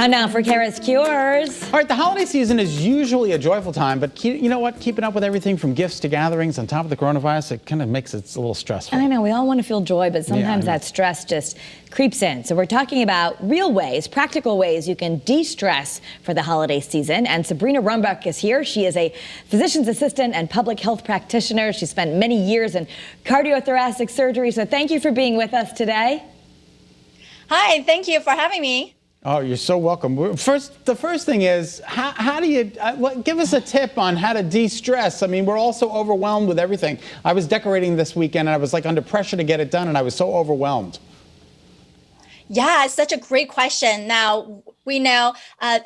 Time now for CURES Cures. All right, the holiday season is usually a joyful time, but you know what? Keeping up with everything from gifts to gatherings on top of the coronavirus, it kind of makes it a little stressful. I know, we all want to feel joy, but sometimes that stress just creeps in. So we're talking about real ways, practical ways you can de-stress for the holiday season. And Sabrina Runbeck is here. She is a physician's assistant and public health practitioner. She spent many years in cardiothoracic surgery. So thank you for being with us today. Hi, thank you for having me. Oh, you're so welcome. The first thing is, how do you, give us a tip on how to de-stress. I mean, we're all so overwhelmed with everything. I was decorating this weekend and I was like under pressure to get it done and I was so overwhelmed. Yeah, it's such a great question. Now, we know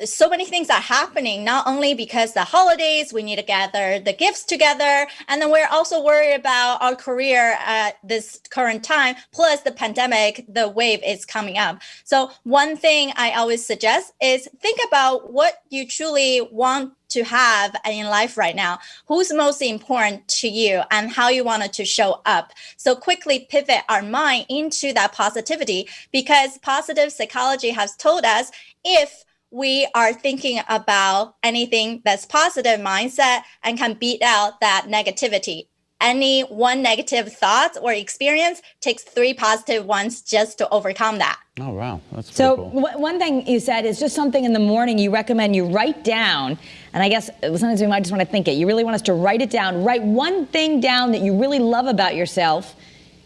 so many things are happening, not only because the holidays, we need to gather the gifts together, and then we're also worried about our career at this current time, plus the pandemic, the wave is coming up. So one thing I always suggest is think about what you truly want to have in life right now, who's most important to you and how you want it to show up. So quickly pivot our mind into that positivity, because positive psychology has told us if we are thinking about anything that's positive mindset and can beat out that negativity. Any one negative thought or experience takes 3 positive ones just to overcome that. Oh, wow. That's pretty so cool. One thing you said is just something in the morning you recommend you write down. And I guess sometimes we might just want to think it. You really want us to write it down. Write one thing down that you really love about yourself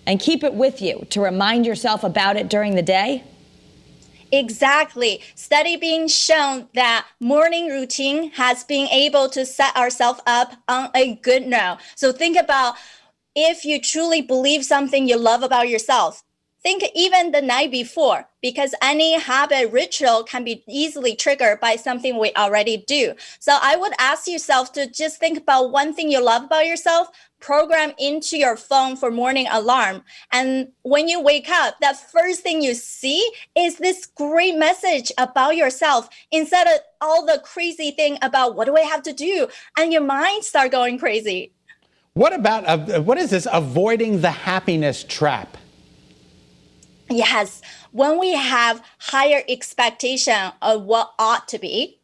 and keep it with you to remind yourself about it during the day. Exactly. Study being shown that morning routine has been able to set ourselves up on a good note. So think about if you truly believe something you love about yourself. Think even the night before, because any habit ritual can be easily triggered by something we already do. So I would ask yourself to just think about one thing you love about yourself, program into your phone for morning alarm. And when you wake up, that first thing you see is this great message about yourself instead of all the crazy thing about what do I have to do? And your mind start going crazy. What about, what is this, avoiding the happiness trap? Yes, when we have higher expectation of what ought to be,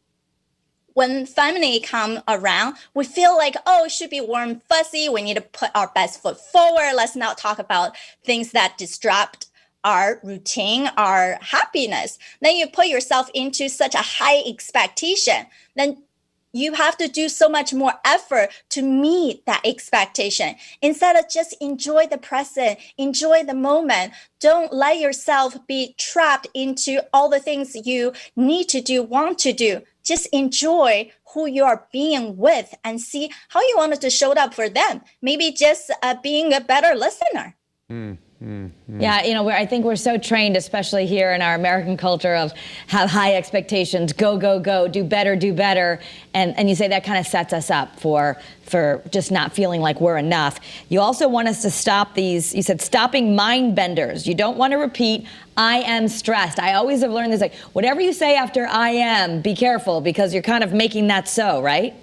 when family come around, we feel like, oh, it should be warm, fuzzy. We need to put our best foot forward. Let's not talk about things that disrupt our routine, our happiness. Then you put yourself into such a high expectation. Then you have to do so much more effort to meet that expectation. Instead of just enjoy the present, enjoy the moment. Don't let yourself be trapped into all the things you need to do, want to do. Just enjoy who you are being with and see how you wanted to show up for them. Maybe just being a better listener. Yeah, you know, I think we're so trained, especially here in our American culture, of have high expectations, go, go, go, do better, do better. And you say that kind of sets us up for just not feeling like we're enough. You also want us to stop these, you said stopping mind benders. You don't want to repeat, I am stressed. I always have learned this, like, whatever you say after I am, be careful, because you're kind of making that so, right?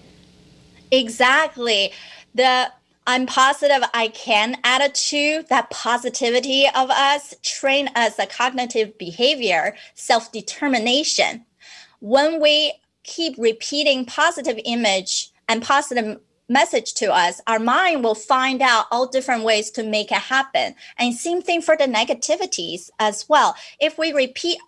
Exactly. The I'm positive I can attitude, that positivity of us train us a cognitive behavior, self-determination. When we keep repeating positive image and positive message to us, our mind will find out all different ways to make it happen. And same thing for the negativities as well. If we repeat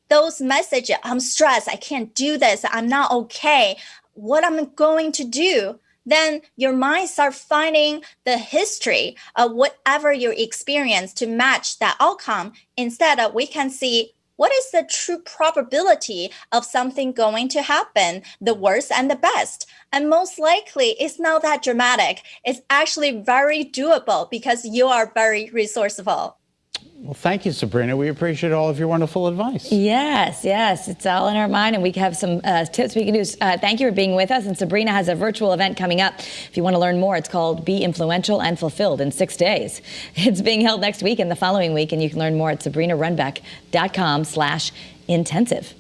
those messages, I'm stressed, I can't do this, I'm not okay, what am I going to do? Then your mind starts finding the history of whatever you experience to match that outcome. Instead of we can see what is the true probability of something going to happen, the worst and the best. And most likely it's not that dramatic. It's actually very doable because you are very resourceful. Well, thank you, Sabrina. We appreciate all of your wonderful advice. Yes, yes. It's all in our mind, and we have some tips we can do. Thank you for being with us. And Sabrina has a virtual event coming up. If you want to learn more, it's called Be Influential and Fulfilled in 6 days. It's being held next week and the following week, and you can learn more at sabrinarunbeck.com/intensive.